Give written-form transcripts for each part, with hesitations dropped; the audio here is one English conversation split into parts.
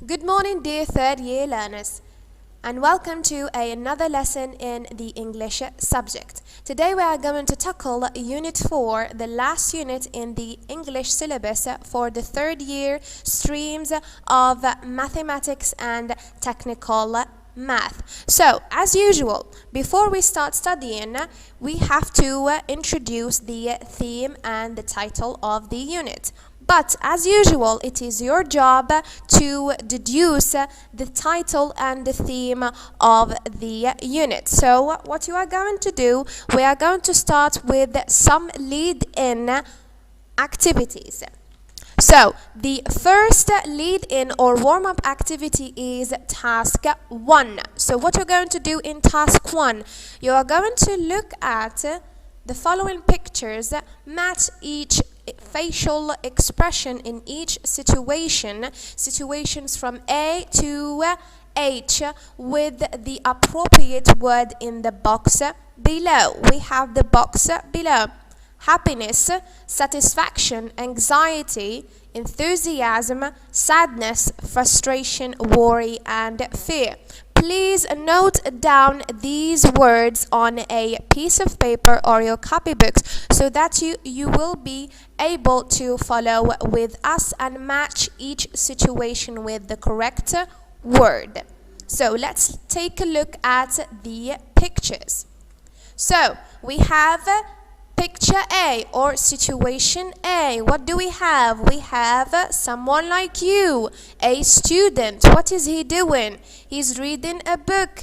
Good morning, dear third year learners, and welcome to another lesson in the English subject. Today we are going to tackle Unit 4, the last unit in the English syllabus for the third year streams of mathematics and technical math. So, as usual, before we start studying, we have to introduce the theme and the title of the unit. But as usual, it is your job to deduce the title and the theme of the unit. So what you are going to do, we are going to start with some lead-in activities. So the first lead-in or warm-up activity is task 1. So what you're going to do in task 1, you are going to look at the following pictures, match each facial expression in each situations from A to H with the appropriate word in the box below. We have the box below: happiness, satisfaction, anxiety, enthusiasm, sadness, frustration, worry, and fear. Please note down these words on a piece of paper or your copybooks so that you will be able to follow with us and match each situation with the correct word. So let's take a look at the pictures. So we have picture A or situation A. What do we have? We have someone like you, a student. What is he doing? He's reading a book.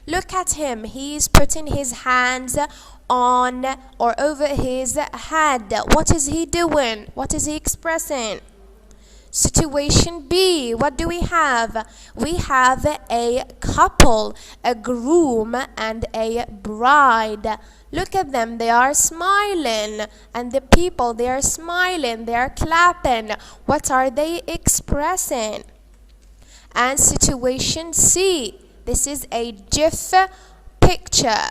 Look at him. He's putting his hands on or over his head. What is he doing? What is he expressing? Situation B, what do we have? We have a couple, a groom and a bride. Look at them, they are smiling, and the people, they are smiling, they are clapping. What are they expressing? And situation C, this is a GIF picture.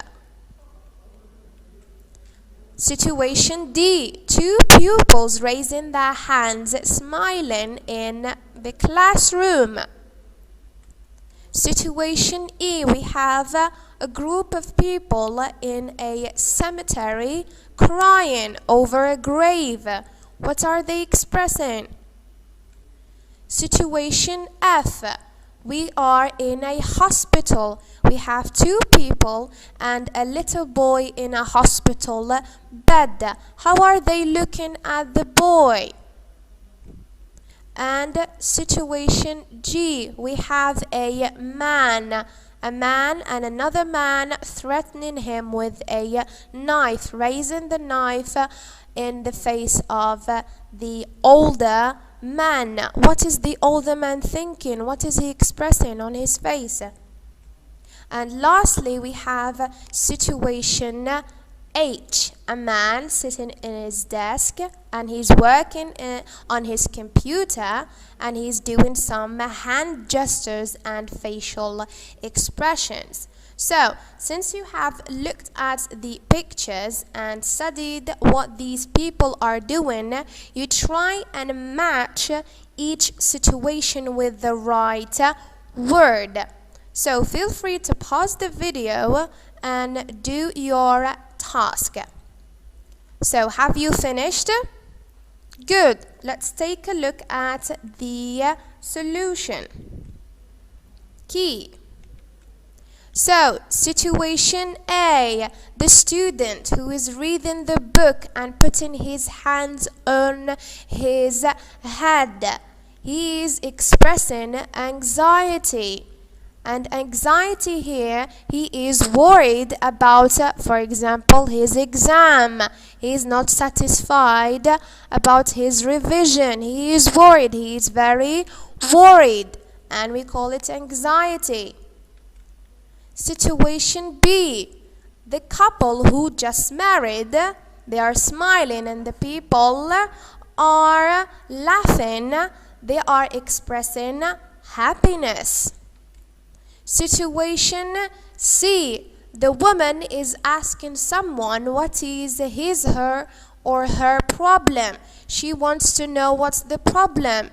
Situation D, two pupils raising their hands, smiling in the classroom. Situation E, we have a group of people in a cemetery crying over a grave. What are they expressing? Situation F, we are in a hospital. We have two people and a little boy in a hospital bed. How are they looking at the boy? And situation G, we have a man and another man threatening him with a knife, raising the knife in the face of the older man. What is the older man thinking? What is he expressing on his face? And lastly, we have situation H, a man sitting in his desk and he's working on his computer and he's doing some hand gestures and facial expressions. So, since you have looked at the pictures and studied what these people are doing, you try and match each situation with the right word. So, feel free to pause the video and do your task. So, have you finished? Good. Let's take a look at the solution. Key. So, situation A, the student who is reading the book and putting his hands on his head. He is expressing anxiety. And anxiety here, he is worried about, for example, his exam. He is not satisfied about his revision. He is worried. He is very worried. And we call it anxiety. Situation B, the couple who just married, they are smiling and the people are laughing. They are expressing happiness. Situation C, the woman is asking someone what is his, her, or her problem. She wants to know what's the problem.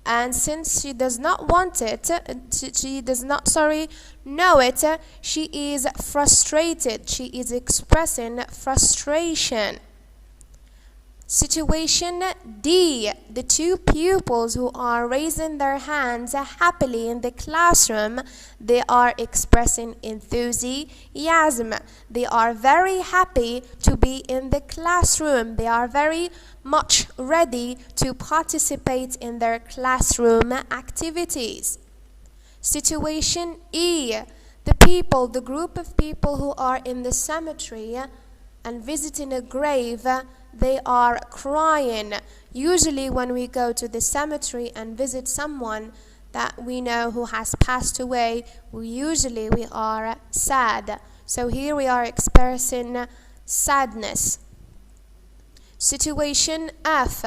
and since she does not want it, she does not know it, she is frustrated. She is expressing frustration. Situation D. The two pupils who are raising their hands happily in the classroom, they are expressing enthusiasm. They are very happy to be in the classroom. They are very much ready to participate in their classroom activities. Situation E. The group of people who are in the cemetery and visiting a grave, they are crying. Usually when we go to the cemetery and visit someone that we know who has passed away, we are sad. So here we are expressing sadness. Situation F.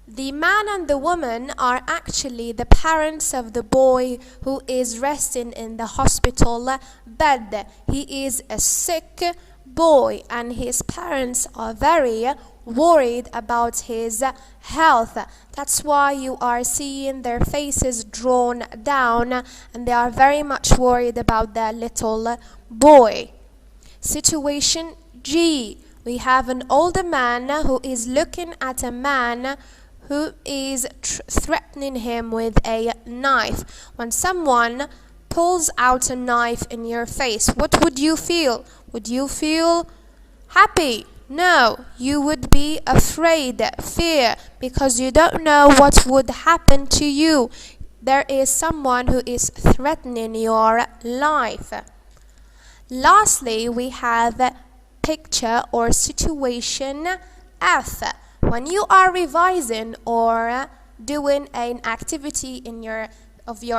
The man and the woman are actually the parents of the boy who is resting in the hospital bed. He is a sick boy and his parents are very worried about his health. That's why you are seeing their faces drawn down and they are very much worried about their little boy. Situation G. We have an older man who is looking at a man who is threatening him with a knife. When someone pulls out a knife in your face, what would you feel? Would you feel happy? No, you would be afraid, fear, because you don't know what would happen to you. There is someone who is threatening your life. Lastly, we have picture or situation F. When you are revising or doing an activity in your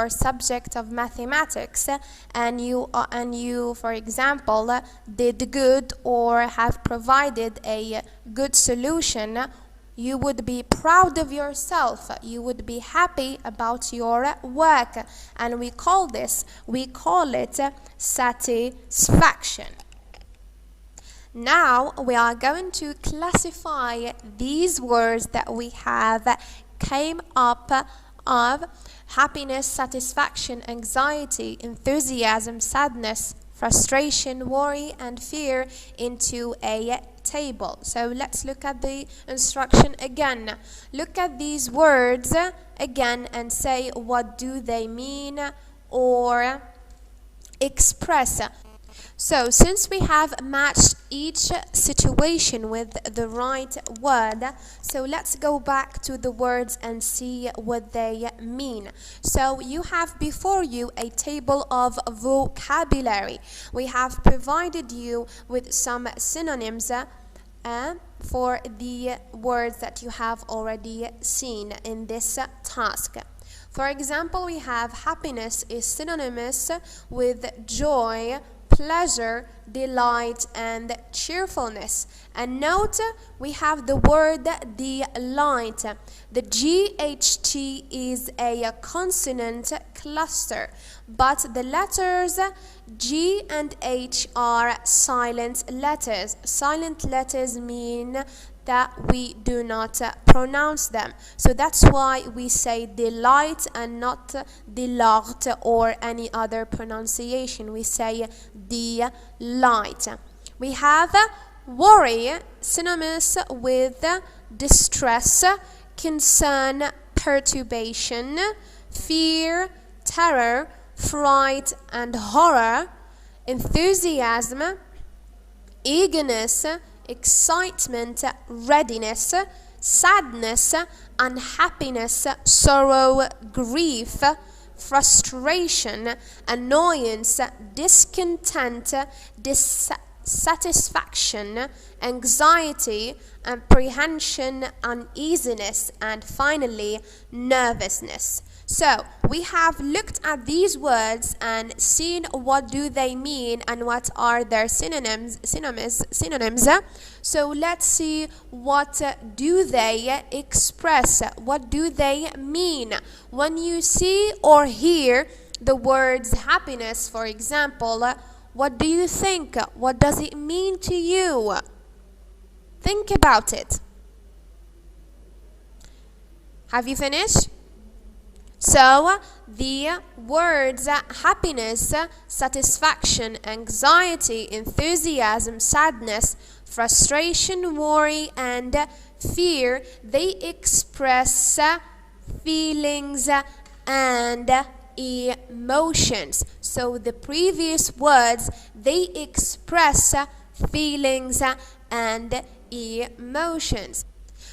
subject of mathematics and you for example did good or have provided a good solution, you would be proud of yourself. You would be happy about your work, and we call it satisfaction. Now we are going to classify these words that we have came up of: happiness, satisfaction, anxiety, enthusiasm, sadness, frustration, worry, and fear into a table. So let's look at the instruction again. Look at these words again and say what do they mean or express. So since we have matched each situation with the right word, so let's go back to the words and see what they mean. So you have before you a table of vocabulary. We have provided you with some synonyms for the words that you have already seen in this task. For example, we have happiness is synonymous with joy, pleasure, delight, and cheerfulness. And note, we have the word delight. The GHT is a consonant cluster, but the letters G and H are silent letters. Silent letters mean that we do not pronounce them. So that's why we say delight and not delight or any other pronunciation. We say delight. We have worry, synonymous with distress, concern, perturbation, fear, terror, fright, and horror. Enthusiasm, eagerness, excitement, readiness, sadness, unhappiness, sorrow, grief, frustration, annoyance, discontent, dissatisfaction, anxiety, apprehension, uneasiness, and finally nervousness. So we have looked at these words and seen what do they mean and what are their synonyms. So let's see what do they express. What do they mean? When you see or hear the words happiness, for example, what do you think? What does it mean to you? Think about it. Have you finished? So the words happiness, satisfaction, anxiety, enthusiasm, sadness, frustration, worry, and fear, they express feelings and emotions. So the previous words, they express feelings and emotions.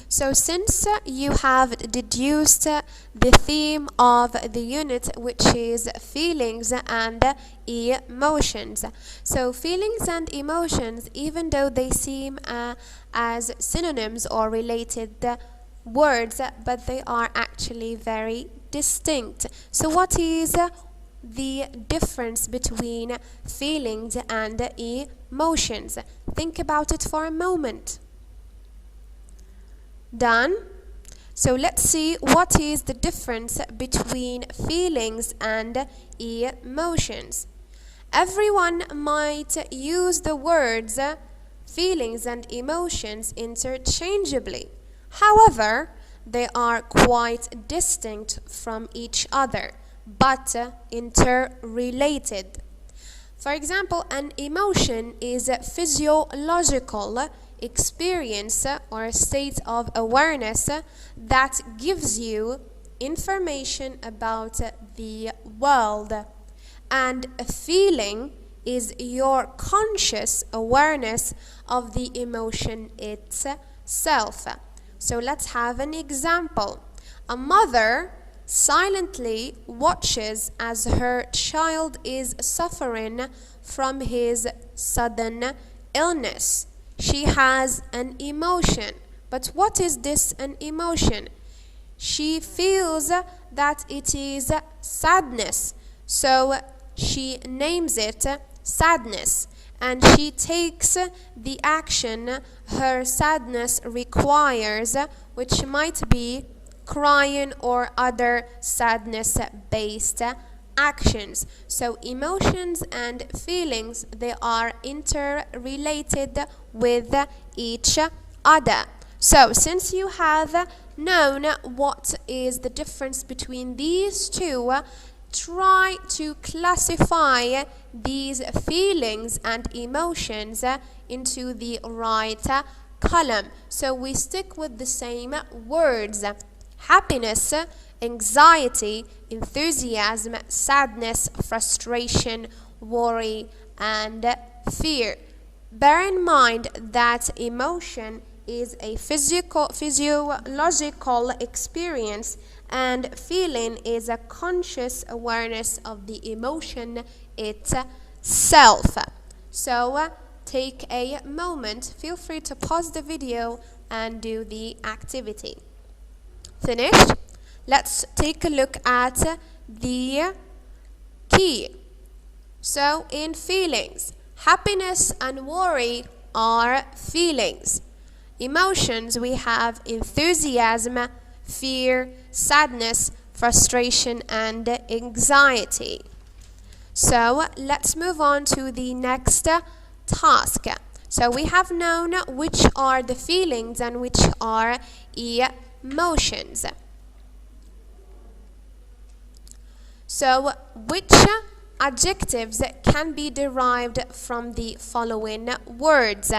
So since you have deduced the theme of the unit, which is feelings and emotions. So feelings and emotions, even though they seem as synonyms or related words, but they are actually very distinct. So what is the difference between feelings and emotions? Think about it for a moment. Done? So let's see what is the difference between feelings and emotions. Everyone might use the words feelings and emotions interchangeably. However, they are quite distinct from each other, but interrelated. For example, an emotion is a physiological experience or a state of awareness that gives you information about the world, and a feeling is your conscious awareness of the emotion itself. So let's have an example. A mother silently watches as her child is suffering from his sudden illness. She has an emotion. But what is this an emotion? She feels that it is sadness. So she names it sadness. And she takes the action her sadness requires, which might be crying or other sadness-based actions. So emotions and feelings, they are interrelated with each other. So since you have known what is the difference between these two, try to classify these feelings and emotions into the right column. So we stick with the same words: happiness, anxiety, enthusiasm, sadness, frustration, worry, and fear. Bear in mind that emotion is a physiological experience, and feeling is a conscious awareness of the emotion itself. So take a moment, feel free to pause the video and do the activity. Finished? Let's take a look at the key. So in feelings, happiness and worry are feelings. Emotions, we have enthusiasm, fear, sadness, frustration, and anxiety. So let's move on to the next task. So we have known which are the feelings and which are emotions. So which adjectives can be derived from the following words?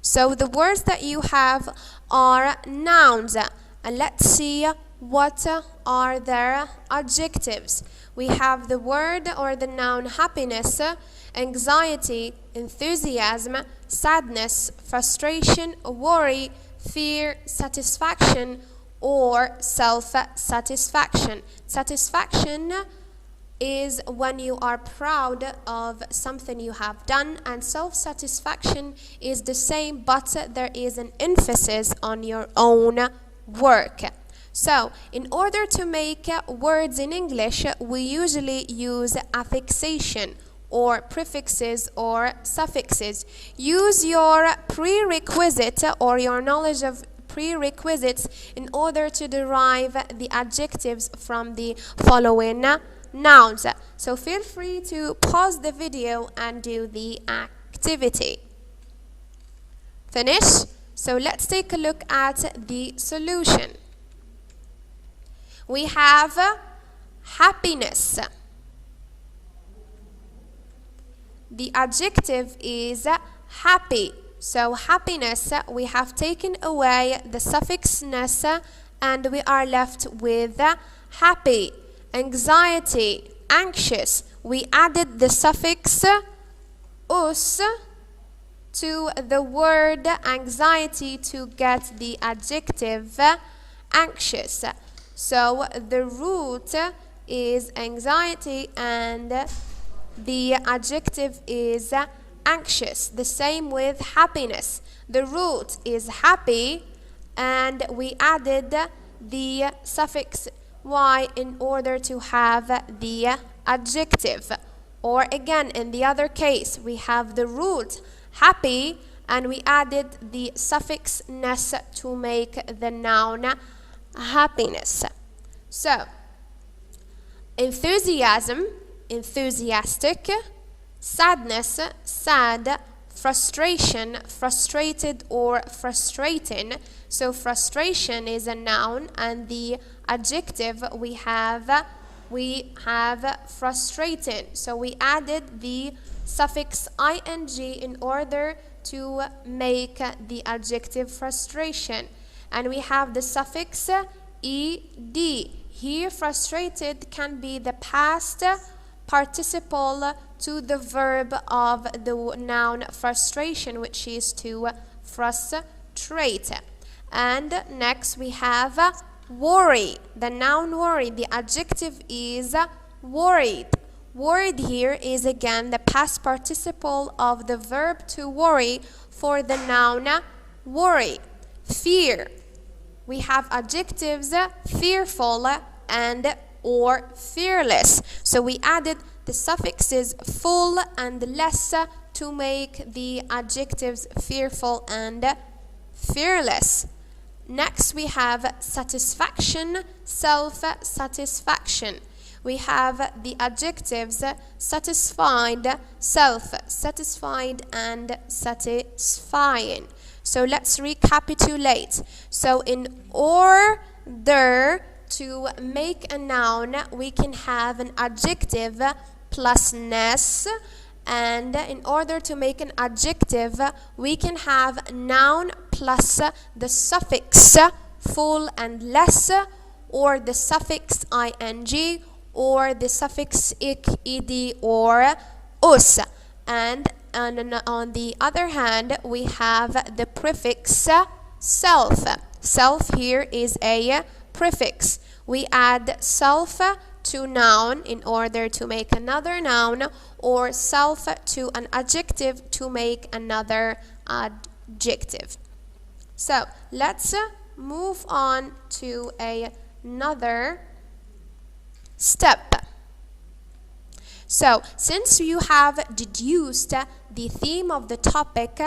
So the words that you have are nouns. And let's see what are their adjectives. We have the word or the noun happiness, anxiety, enthusiasm, sadness, frustration, worry, fear, satisfaction, or self-satisfaction. Satisfaction is when you are proud of something you have done, and self-satisfaction is the same, but there is an emphasis on your own work. So in order to make words in English, we usually use affixation or prefixes or suffixes. Use your prerequisite or your knowledge of prerequisites in order to derive the adjectives from the following nouns. So feel free to pause the video and do the activity. Finish? So let's take a look at the solution. We have happiness. The adjective is happy. So happiness, we have taken away the suffix ness and we are left with happy. Anxiety, anxious, we added the suffix us to the word anxiety to get the adjective anxious. So the root is anxiety and the adjective is anxious. The same with happiness. The root is happy and we added the suffix y in order to have the adjective. Or again, in the other case, we have the root happy and we added the suffix ness to make the noun happiness. So, enthusiasm, enthusiastic, sadness, sad, frustration, frustrated or frustrating. So frustration is a noun and the adjective we have frustrating. So we added the suffix ing in order to make the adjective frustration. And we have the suffix ed. Here frustrated can be the past participle to the verb of the noun frustration, which is to frustrate. And next we have worry. The noun worry, the adjective is worried. Worried here is again the past participle of the verb to worry for the noun worry. Fear. We have adjectives fearful and or fearless. So we added the suffixes full and less to make the adjectives fearful and fearless. Next we have satisfaction, self-satisfaction. We have the adjectives satisfied, self-satisfied and satisfying. So let's recapitulate. So in order to make a noun, we can have an adjective plus ness, and in order to make an adjective, we can have noun plus the suffix full and less, or the suffix ing, or the suffix ik, ed, or us. And on the other hand, we have the prefix self. Self here is a prefix. We add self to noun in order to make another noun, or self to an adjective to make another adjective. So let's move on to another step. So since you have deduced the theme of the topic,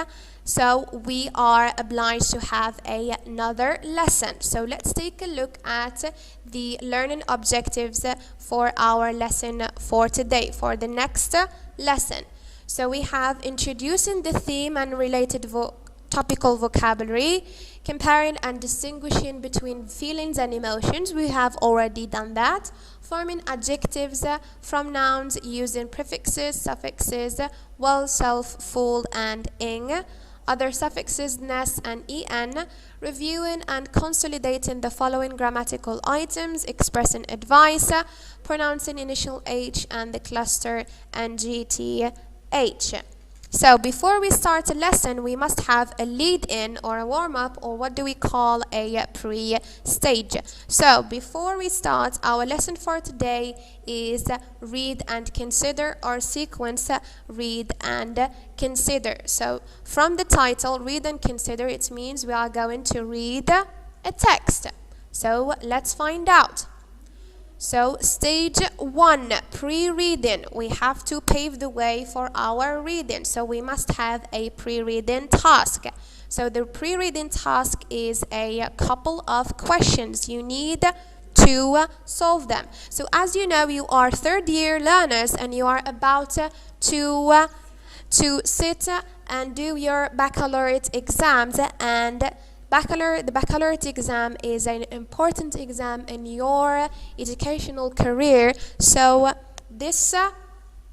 so we are obliged to have another lesson. So let's take a look at the learning objectives for our lesson for today, for the next lesson. So we have introducing the theme and related topical vocabulary, comparing and distinguishing between feelings and emotions. We have already done that. Forming adjectives from nouns using prefixes, suffixes, well, self, full, and ing. Other suffixes, ness and en. Reviewing and consolidating the following grammatical items, expressing advice, pronouncing initial H and the cluster ngth. So before we start a lesson, we must have a lead-in or a warm-up, or what do we call a pre-stage. So before we start, our lesson for today is read and consider, or sequence read and consider. So from the title, read and consider, it means we are going to read a text. So let's find out. So stage 1, pre-reading. We have to pave the way for our reading. So we must have a pre-reading task. So the pre-reading task is a couple of questions. You need to solve them. So as you know, you are third-year learners and you are about to sit and do your baccalaureate exams, and the baccalaureate exam is an important exam in your educational career. So this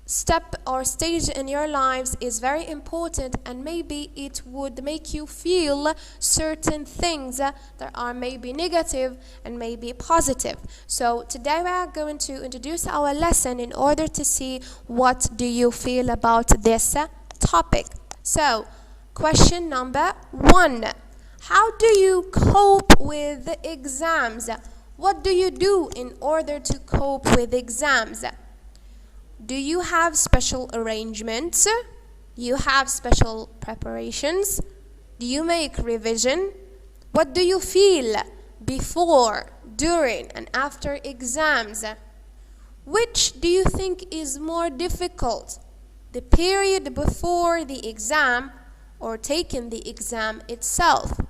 step or stage in your lives is very important, and maybe it would make you feel certain things that are maybe negative and maybe positive. So today we are going to introduce our lesson in order to see what do you feel about this topic. So question number 1. How do you cope with exams? What do you do in order to cope with exams? Do you have special arrangements? You have special preparations? Do you make revision? What do you feel before, during, and after exams? Which do you think is more difficult? The period before the exam or taking the exam itself?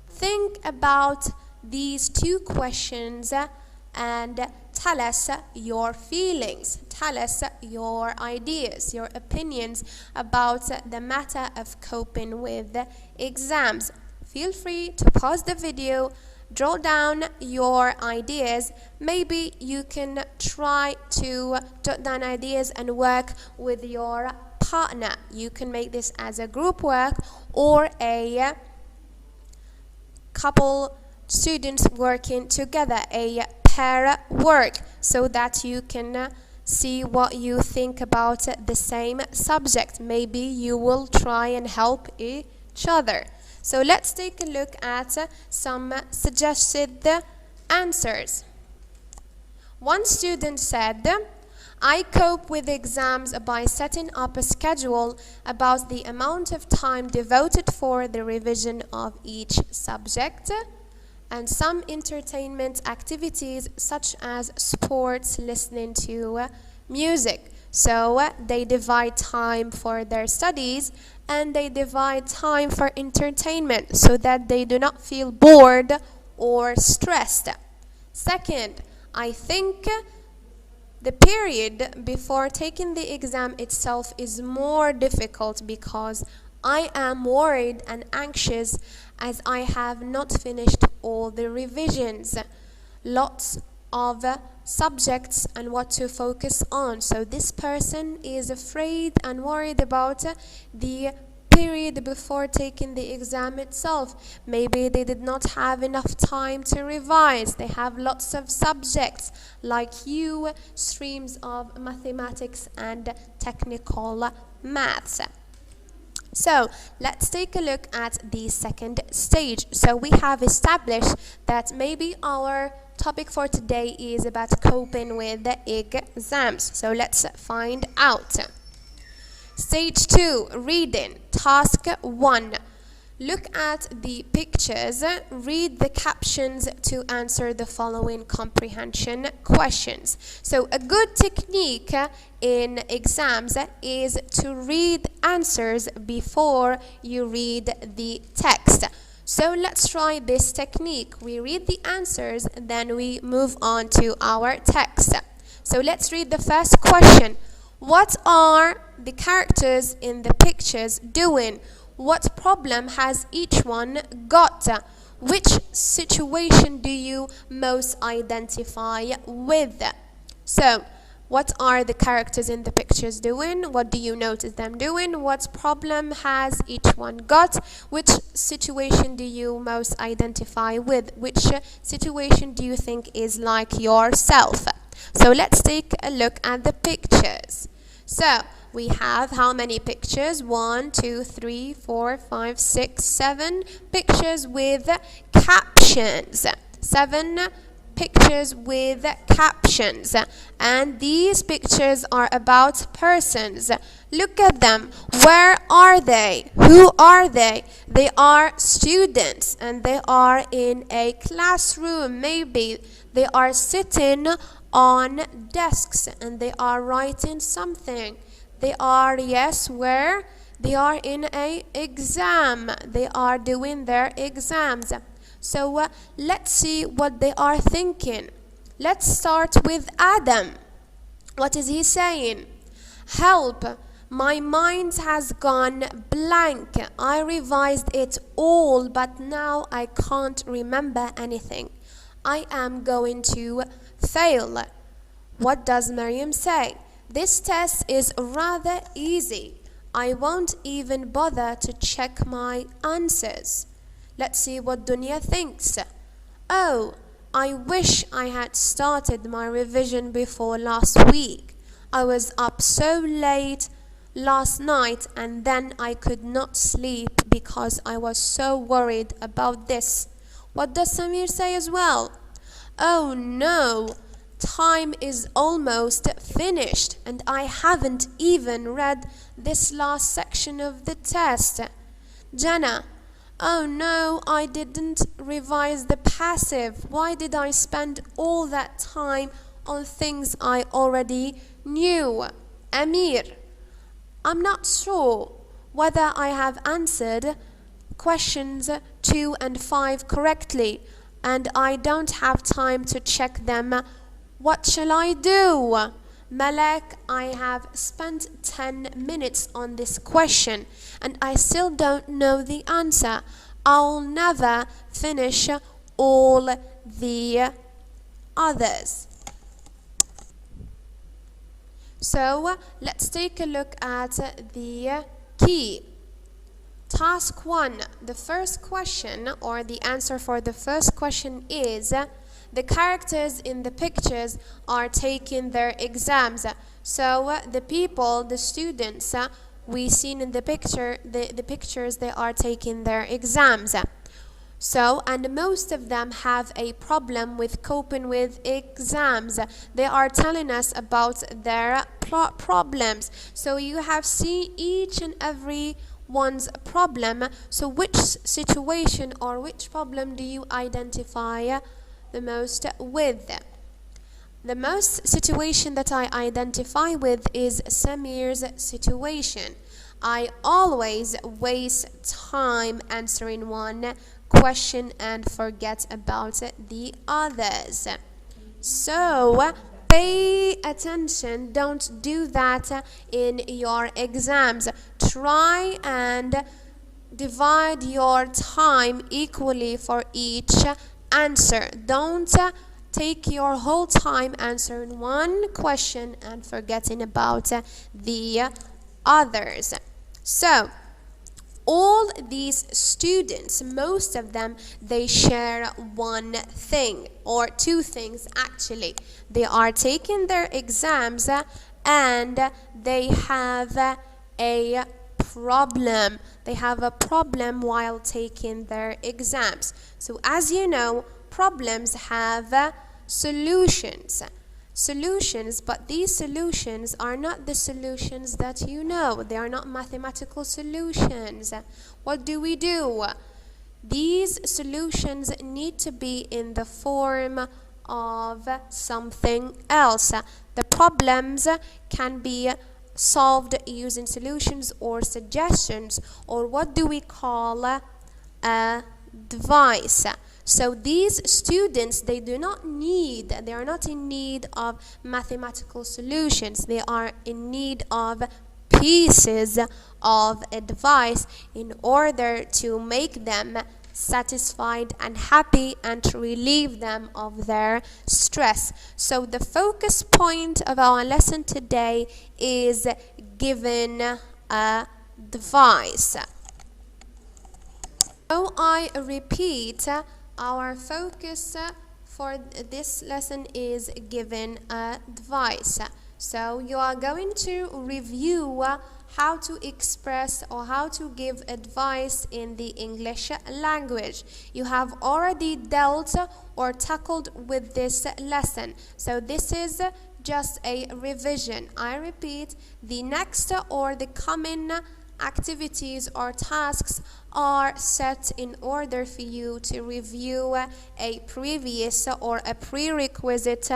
Think about these 2 questions and tell us your feelings, tell us your ideas, your opinions about the matter of coping with exams. Feel free to pause the video, draw down your ideas. Maybe you can try to jot down ideas and work with your partner. You can make this as a group work or a couple students working together, a pair work, so that you can see what you think about the same subject. Maybe you will try and help each other. So let's take a look at some suggested answers. One student said, I cope with exams by setting up a schedule about the amount of time devoted for the revision of each subject, and some entertainment activities such as sports, listening to music. So they divide time for their studies and they divide time for entertainment so that they do not feel bored or stressed. Second, I think the period before taking the exam itself is more difficult because I am worried and anxious as I have not finished all the revisions. Lots of subjects and what to focus on. So this person is afraid and worried about the period before taking the exam itself. Maybe they did not have enough time to revise. They have lots of subjects like streams of mathematics and technical maths. So let's take a look at the second stage. So we have established that maybe our topic for today is about coping with the exams. So let's find out. Stage 2, reading. Task 1. Look at the pictures, read the captions to answer the following comprehension questions. So a good technique in exams is to read answers before you read the text. So let's try this technique. We read the answers, then we move on to our text. So let's read the first question. What are the characters in the pictures doing? What problem has each one got? Which situation do you most identify with? So, what are the characters in the pictures doing? What do you notice them doing? What problem has each one got? Which situation do you most identify with? Which situation do you think is like yourself? So, let's take a look at the pictures. So, we have how many pictures? 1, 2, 3, 4, 5, 6, 7 pictures with captions. 7 pictures with captions. And these pictures are about persons. Look at them. Where are they? Who are they? They are students and they are in a classroom. Maybe they are sitting on desks and they are writing something. They are, yes, where? They are in an exam. They are doing their exams. So let's see what they are thinking. Let's start with Adam. What is he saying? Help, My mind has gone blank. I revised it all, but now I can't remember anything. I am going to fail. What does Miriam say? This test is rather easy. I won't even bother to check my answers. Let's see what Dunya thinks. Oh, I wish I had started my revision before last week. I was up so late last night and then I could not sleep because I was so worried about this. What does Samir say as well? Oh no, time is almost finished and I haven't even read this last section of the test. Jana, oh no, I didn't revise the passive. Why did I spend all that time on things I already knew? Amir, I'm not sure whether I have answered questions 2 and 5 correctly, and I don't have time to check them. What shall I do? Malek, I have spent 10 minutes on this question, and I still don't know the answer. I'll never finish all the others. So let's take a look at the key. Task 1, the first question or the answer for the first question is the characters in the pictures are taking their exams. So the people, the students we seen in the picture, the pictures, they are taking their exams. So, and most of them have a problem with coping with exams. They are telling us about their problems. So you have seen each and every one's problem. So which situation or which problem do you identify the most with? The most situation that I identify with is Samir's situation. I always waste time answering one question and forget about the others. So pay attention, don't do that in your exams. Try and divide your time equally for each answer. Don't take your whole time answering one question and forgetting about the others. So all these students, most of them, they share one thing or two things actually. They are taking their exams and they have a problem. They have a problem while taking their exams. So as you know, problems have solutions. But these solutions are not the solutions that you know. They are not mathematical solutions. What do? These solutions need to be in the form of something else. The problems can be solved using solutions or suggestions, or what do we call a device. So these students, they are not in need of mathematical solutions. They are in need of pieces of advice in order to make them satisfied and happy and to relieve them of their stress. So the focus point of our lesson today is given a device. So I repeat, our focus for this lesson is given a device. So you are going to review how to express or how to give advice in the English language. You have already dealt or tackled with this lesson. So this is just a revision. I repeat, the next or the coming activities or tasks are set in order for you to review a previous or a prerequisite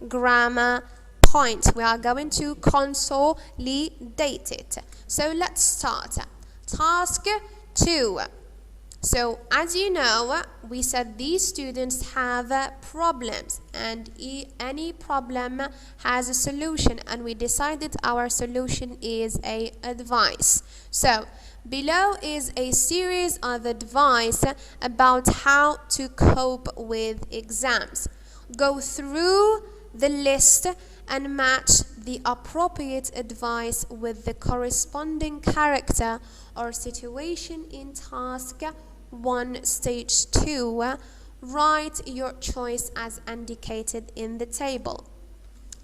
grammar point. We are going to consolidate it. So let's start. Task 2. So as you know, we said these students have problems, and any problem has a solution, and we decided our solution is a advice. So below is a series of advice about how to cope with exams. Go through the list and match the appropriate advice with the corresponding character or situation in task 1 stage 2. Write your choice as indicated in the table.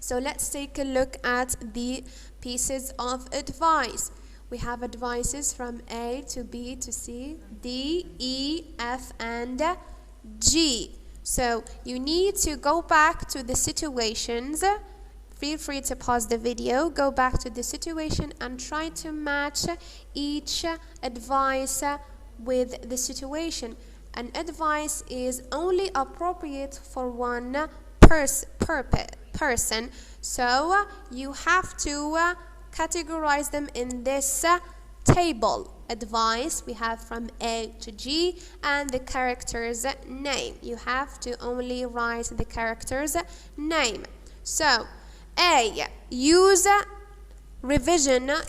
So let's take a look at the pieces of advice. We have advices from A to B to C, D, E, F, and G. So you need to go back to the situations. Feel free to pause the video, go back to the situation and try to match each advice with the situation. An advice is only appropriate for one person, so you have to categorize them in this table. Advice we have from A to G, and the character's name. You have to only write the character's name. So A, use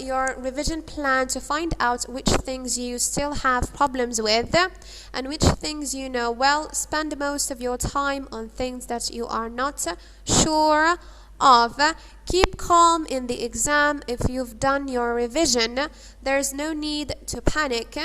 your revision plan to find out which things you still have problems with and which things you know well. Spend most of your time on things that you are not sure of. Keep calm in the exam. If you've done your revision, there's no need to panic.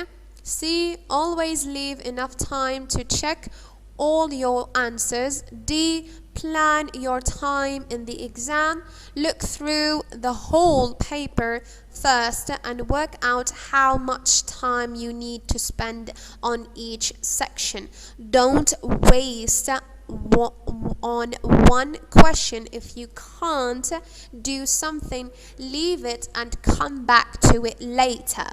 C, always leave enough time to check all your answers. D, plan your time in the exam. Look through the whole paper first and work out how much time you need to spend on each section. Don't waste on one question. If you can't do something, leave it and come back to it later.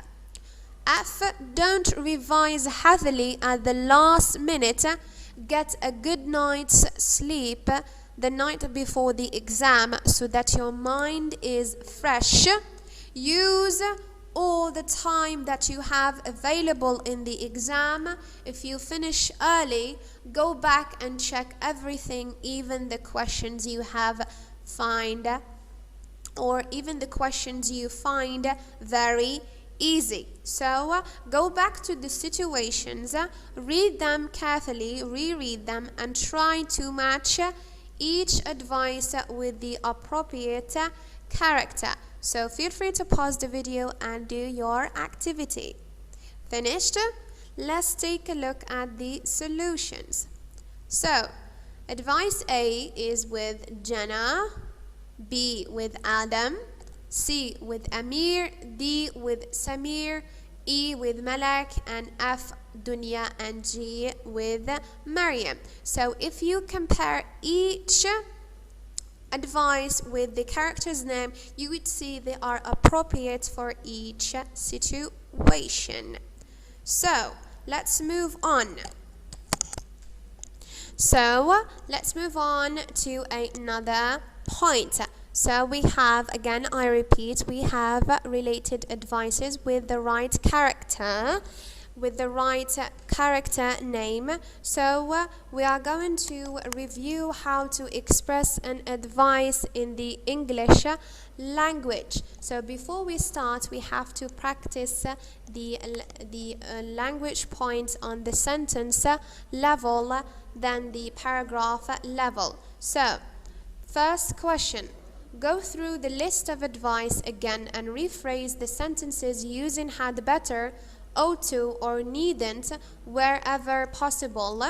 F, don't revise heavily at the last minute. Get a good night's sleep the night before the exam so that your mind is fresh. Use all the time that you have available in the exam. If you finish early, go back and check everything, even the questions you find very easy. So go back to the situations, read them carefully, reread them, and try to match each advice with the appropriate character. So feel free to pause the video and do your activity. Finished? Let's take a look at the solutions. So advice A is with Jenna, B with Adam, C with Amir, D with Samir, E with Malak, and F Dunya, and G with Maryam. So if you compare each advice with the character's name, you would see they are appropriate for each situation. So let's move on. To another point. So we have, again I repeat, we have related advices with the right character, name. So we are going to review how to express an advice in the English language. So before we start, we have to practice the language points on the sentence level, then the paragraph level. So first question. Go through the list of advice again and rephrase the sentences using had better, ought to, or needn't wherever possible.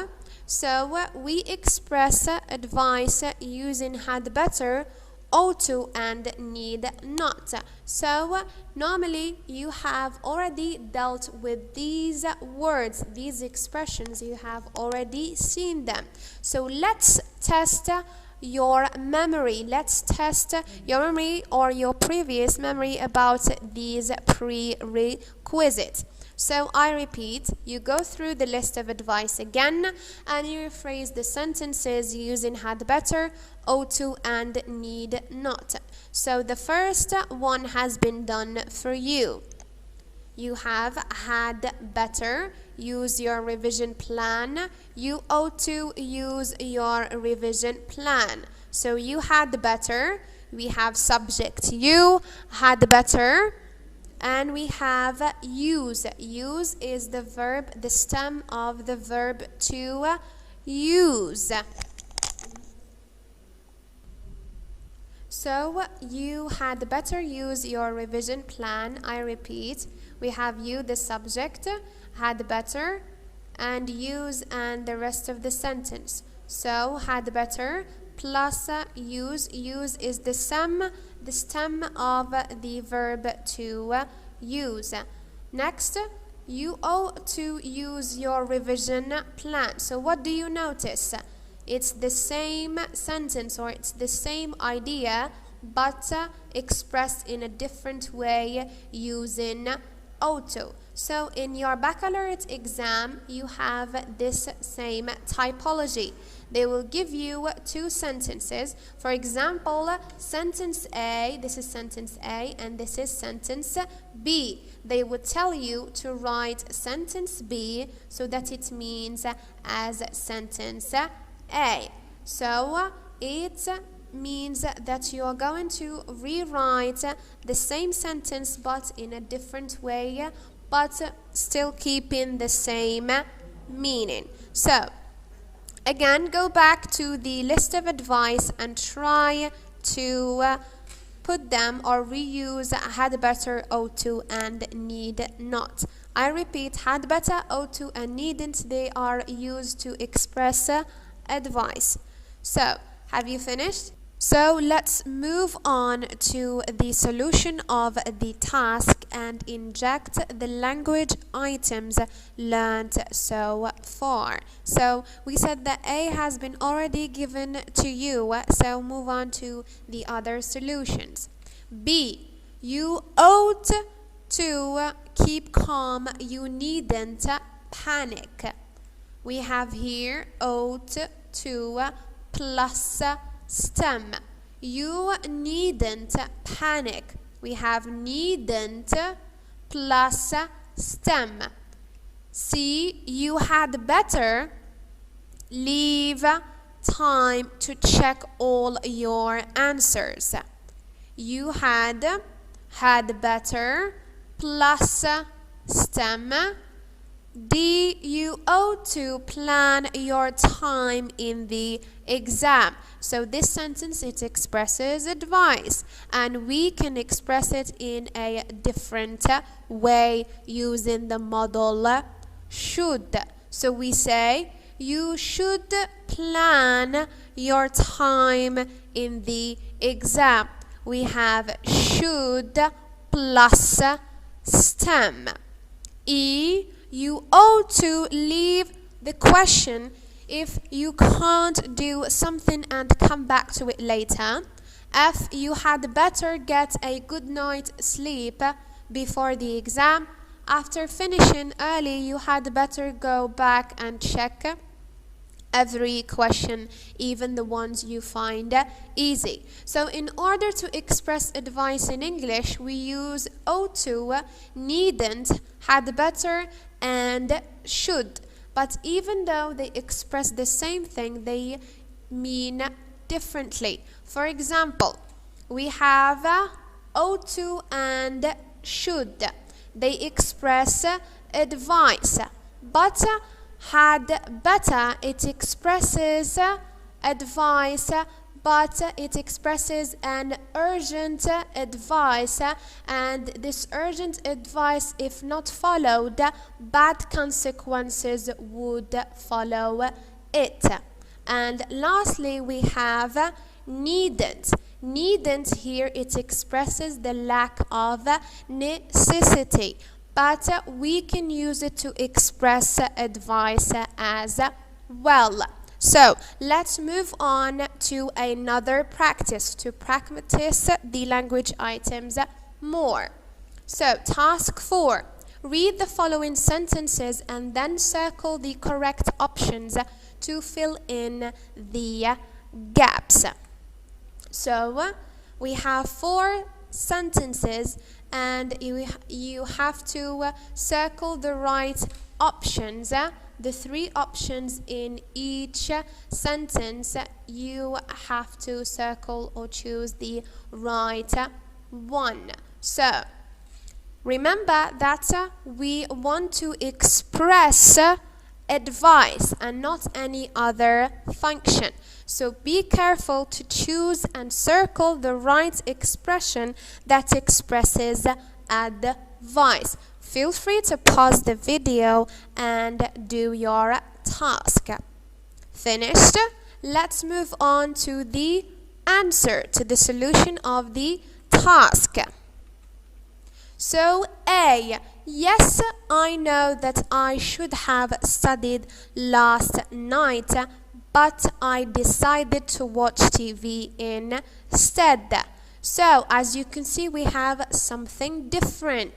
So we express advice using had better, ought to, and need not. So normally you have already dealt with these words, these expressions, you have already seen them. So let's test your memory. Let's test your memory or your previous memory about these prerequisites. So I repeat, you go through the list of advice again and you rephrase the sentences using had better, ought to, and need not. So the first one has been done for you. You have had better. Use your revision plan. You ought to use your revision plan. So you had better. We have subject you, had better. And we have use. Use is the verb, the stem of the verb to use. So you had better use your revision plan. I repeat, we have you, the subject, had better, and use and the rest of the sentence. So had better plus use. Use is the stem of the verb to use. Next, you ought to use your revision plan. So what do you notice? It's the same sentence, or it's the same idea, but expressed in a different way using ought to. So in your baccalaureate exam, you have this same typology. They will give you two sentences. For example, sentence A, this is sentence A, and this is sentence B. They would tell you to write sentence B so that it means as sentence A. So it means that you are going to rewrite the same sentence but in a different way, but still keeping the same meaning. So again, go back to the list of advice and try to put them or reuse had better, ought to, and need not. I repeat, had better, ought to, and needn't, they are used to express advice. So have you finished? So let's move on to the solution of the task and inject the language items learned so far. So we said that A has been already given to you, so move on to the other solutions. B, you ought to keep calm, you needn't panic. We have here ought to plus stem. You needn't panic. We have needn't plus stem. C, you had better leave time to check all your answers. You had better plus stem. D, you ought to plan your time in the exam. So this sentence, it expresses advice, and we can express it in a different way using the model should. So we say, you should plan your time in the exam. We have should plus stem. E, you ought to leave the question if you can't do something and come back to it later. F, you had better get a good night's sleep before the exam. After finishing early, you had better go back and check every question, even the ones you find easy. So in order to express advice in English, we use ought to, needn't, had better, and should. But even though they express the same thing, they mean differently. For example, we have ought to and should. They express advice. But had better, it expresses advice, but it expresses an urgent advice, and this urgent advice, if not followed, bad consequences would follow it. And lastly, we have needn't. Needn't here, it expresses the lack of necessity, but we can use it to express advice as well. So let's move on to another practice, to practice the language items more. So task 4, read the following sentences and then circle the correct options to fill in the gaps. So we have 4 sentences and you have to circle the right options. The three options in each sentence, you have to circle or choose the right one. So remember that we want to express advice and not any other function. So be careful to choose and circle the right expression that expresses advice. Feel free to pause the video and do your task. Finished? Let's move on to the answer, to the solution of the task. So A, yes, I know that I should have studied last night, but I decided to watch TV instead. So as you can see, we have something different.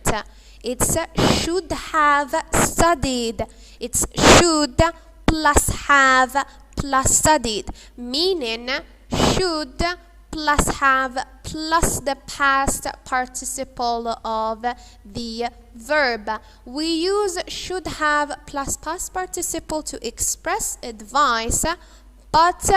It's should have studied. It's should plus have plus studied, meaning should plus have plus the past participle of the verb. We use should have plus past participle to express advice, but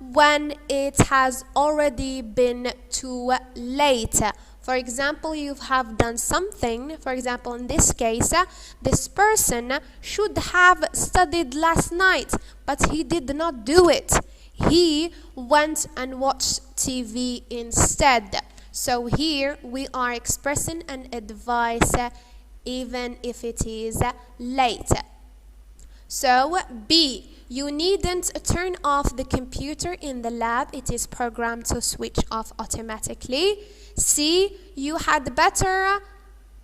when it has already been too late. For example, you have done something. For example, in this case, this person should have studied last night, but he did not do it. He went and watched TV instead. So here we are expressing an advice even if it is late. So B, you needn't turn off the computer in the lab. It is programmed to switch off automatically. C, you had better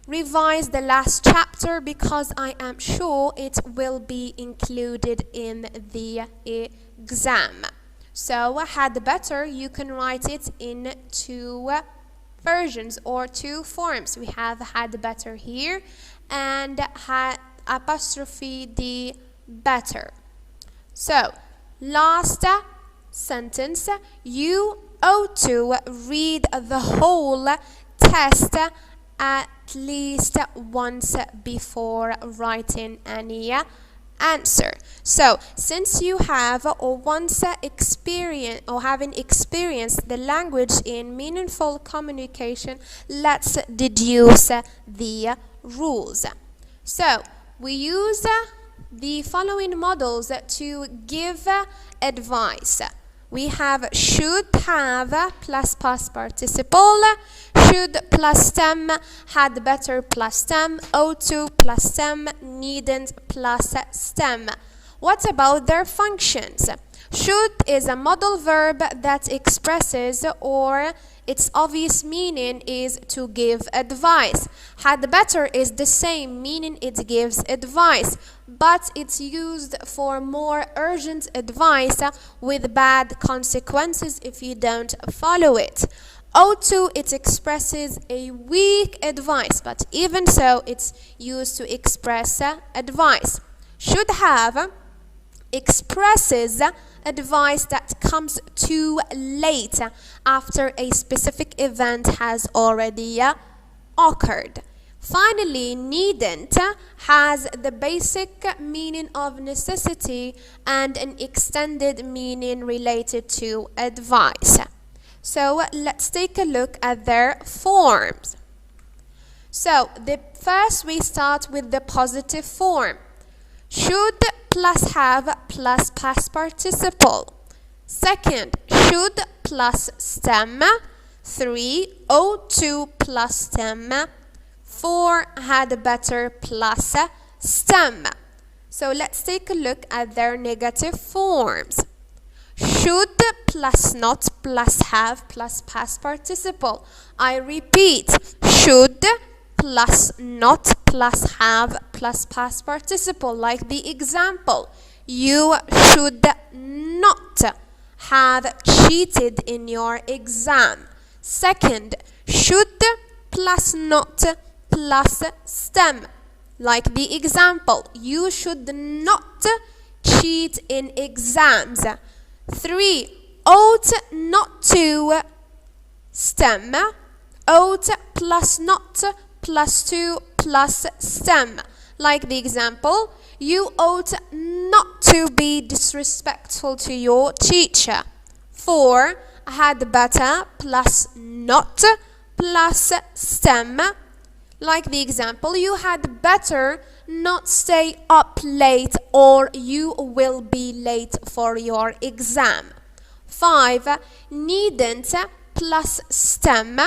revise the last chapter because I am sure it will be included in the exam. So had better, you can write it in two versions or two forms. We have had better here and had apostrophe the better. So last sentence, you ought to read the whole test at least once before writing any answer. So since you have or once experience or having experienced the language in meaningful communication, let's deduce the rules. So we use the following models to give advice. We have should have plus past participle, should plus stem, had better plus stem, ought to plus stem, needn't plus stem. What about their functions? Should is a modal verb that expresses or its obvious meaning is to give advice. Had better is the same, meaning it gives advice, but it's used for more urgent advice with bad consequences if you don't follow it. Ought to, it expresses a weak advice, but even so, it's used to express advice. Should have expresses advice that comes too late after a specific event has already occurred. Finally, needn't has the basic meaning of necessity and an extended meaning related to advice. So let's take a look at their forms. So first we start with the positive form. Should plus have plus past participle. Second, should plus stem. 3, ought to plus stem. 4, had better plus stem. So let's take a look at their negative forms. Should plus not plus have plus past participle. I repeat, should plus not plus have plus past participle, like the example. You should not have cheated in your exam. Second, should plus not plus stem, like the example. You should not cheat in exams. 3, ought not to stem. ought plus not plus to plus stem. Like the example, you ought not to be disrespectful to your teacher. 4. Had better plus not plus stem. Like the example, you had better not stay up late or you will be late for your exam. 5. Needn't plus stem.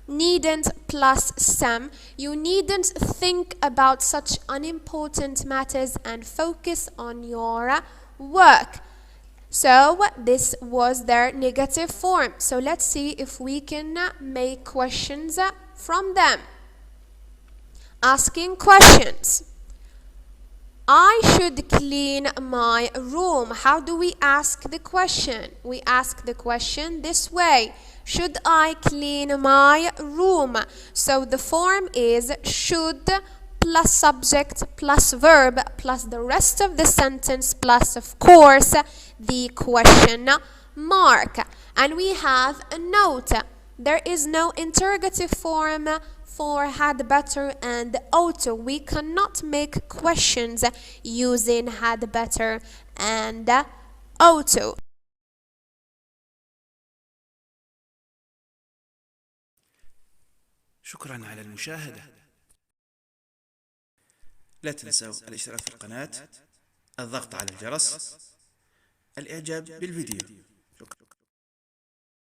Needn't plus stem. You needn't think about such unimportant matters and focus on your work. So this was their negative form. So let's see if we can make questions from them. Asking questions. I should clean my room. How do we ask the question? We ask the question this way. Should I clean my room? So the form is should plus subject plus verb plus the rest of the sentence plus, of course, the question mark. And we have a note. There is no interrogative form for had better and ought to. We cannot make questions using had better and ought to. شكرا على المشاهدة. لا تنسوا الاشتراك في القناة، الضغط على الجرس، الإعجاب بالفيديو.